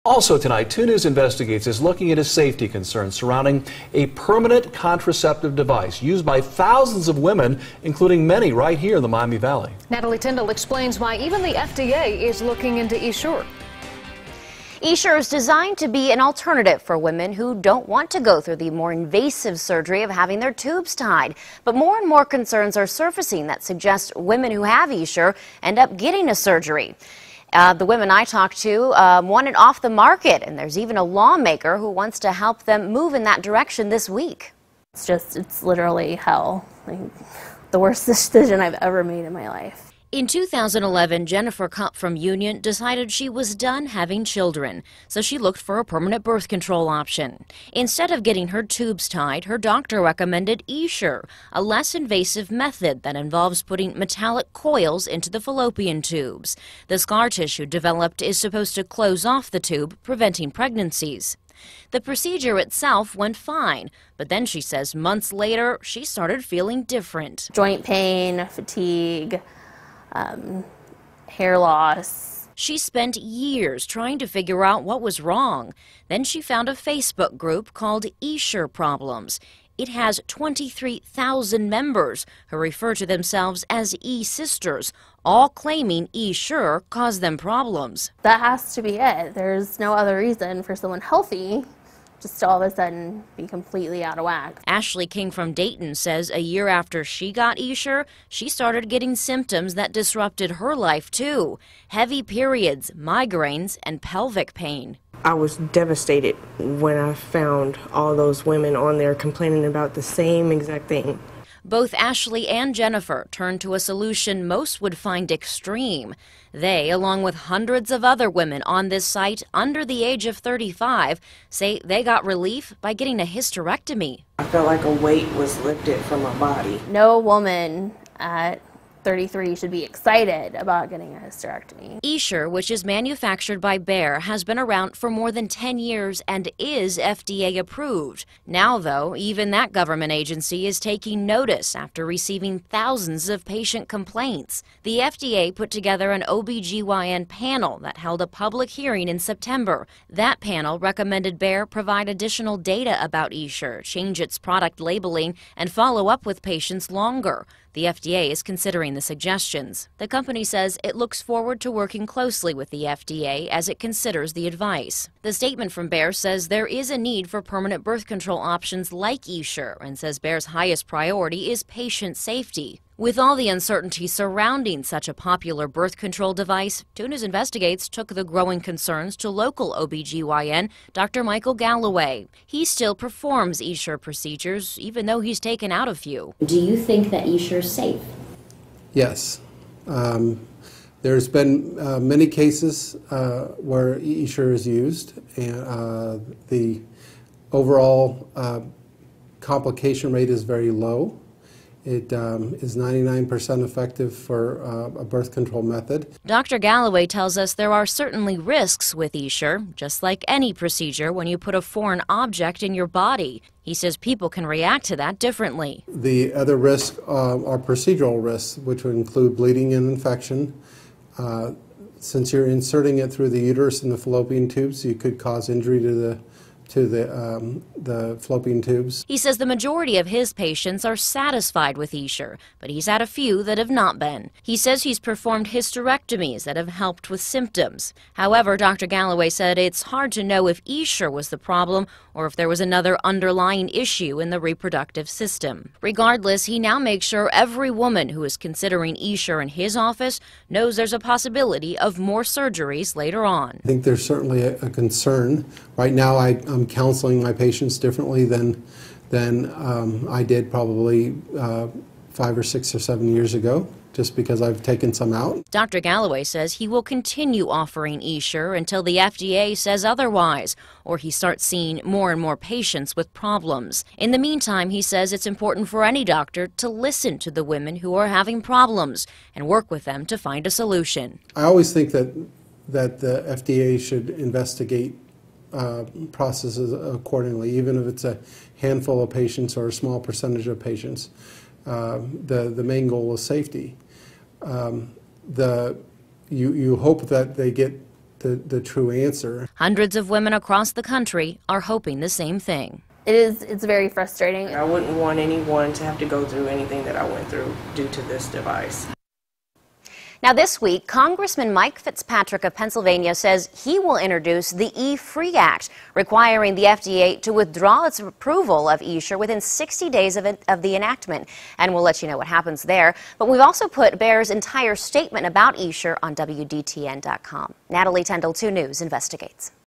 Also tonight, 2 News Investigates is looking into safety concerns surrounding a permanent contraceptive device used by thousands of women, including many right here in the Miami Valley. Natalie Tyndall explains why even the FDA is looking into Essure. Essure is designed to be an alternative for women who don't want to go through the more invasive surgery of having their tubes tied. But more and more concerns are surfacing that suggest women who have Essure end up getting a surgery. The women I talked to want it off the market, and there's even a lawmaker who wants to help them move in that direction this week. It's literally hell. Like, the worst decision I've ever made in my life. In 2011, Jennifer Cupp from Union decided she was done having children, so she looked for a permanent birth control option. Instead of getting her tubes tied, her doctor recommended Essure, a less invasive method that involves putting metallic coils into the fallopian tubes. The scar tissue developed is supposed to close off the tube, preventing pregnancies. The procedure itself went fine, but then she says months later she started feeling different. Joint pain, fatigue, hair loss. She spent years trying to figure out what was wrong. Then she found a Facebook group called Essure Problems. It has 23,000 members who refer to themselves as E-Sisters, all claiming Essure caused them problems. That has to be it. There's no other reason for someone healthy just to all of a sudden be completely out of whack. Ashley King from Dayton says a year after she got Essure, she started getting symptoms that disrupted her life too. Heavy periods, migraines, and pelvic pain. I was devastated when I found all those women on there complaining about the same exact thing. Both Ashley and Jennifer turned to a solution most would find extreme. They, along with hundreds of other women on this site under the age of 35, say they got relief by getting a hysterectomy. I felt like a weight was lifted from my body. No woman at 33 should be excited about getting a hysterectomy. Essure, which is manufactured by Bayer, has been around for more than 10 years and is FDA approved. Now, though, even that government agency is taking notice after receiving thousands of patient complaints. The FDA put together an OB/GYN panel that held a public hearing in September. That panel recommended Bayer provide additional data about Essure, change its product labeling, and follow up with patients longer. The FDA is considering the suggestions. The company says it looks forward to working closely with the FDA as it considers the advice. The statement from Bayer says there is a need for permanent birth control options like Essure and says Bayer's highest priority is patient safety. With all the uncertainty surrounding such a popular birth control device, 2 News Investigates took the growing concerns to local OB/GYN Dr. Michael Galloway. He still performs Essure procedures, even though he's taken out a few. Do you think that Essure is safe? Yes. There's been many cases where Essure is used, and the overall complication rate is very low. It is 99% effective for a birth control method. Dr. Galloway tells us there are certainly risks with Essure, just like any procedure when you put a foreign object in your body. He says people can react to that differently. The other risks are procedural risks, which would include bleeding and infection. Since you're inserting it through the uterus and the fallopian tubes, you could cause injury to the fallopian tubes. He says the majority of his patients are satisfied with Essure, but he's had a few that have not been. He says he's performed hysterectomies that have helped with symptoms. However, Dr. Galloway said it's hard to know if Essure was the problem or if there was another underlying issue in the reproductive system. Regardless, he now makes sure every woman who is considering Essure in his office knows there's a possibility of more surgeries later on. I think there's certainly a concern. Right now, I'm counseling my patients differently than I did probably 5 or 6 or 7 years ago, just because I've taken some out. Dr. Galloway says he will continue offering Essure until the FDA says otherwise, or he starts seeing more and more patients with problems. In the meantime, he says it's important for any doctor to listen to the women who are having problems and work with them to find a solution. I always think that the FDA should investigate processes accordingly, even if it's a handful of patients or a small percentage of patients. The main goal is safety. You hope that they get the true answer. Hundreds of women across the country are hoping the same thing. It's very frustrating. I wouldn't want anyone to have to go through anything that I went through due to this device. Now this week, Congressman Mike Fitzpatrick of Pennsylvania says he will introduce the E-Free Act, requiring the FDA to withdraw its approval of Essure within 60 days of the enactment. And we'll let you know what happens there. But we've also put Bayer's entire statement about Essure on WDTN.com. Natalie Tendall, 2 News, investigates.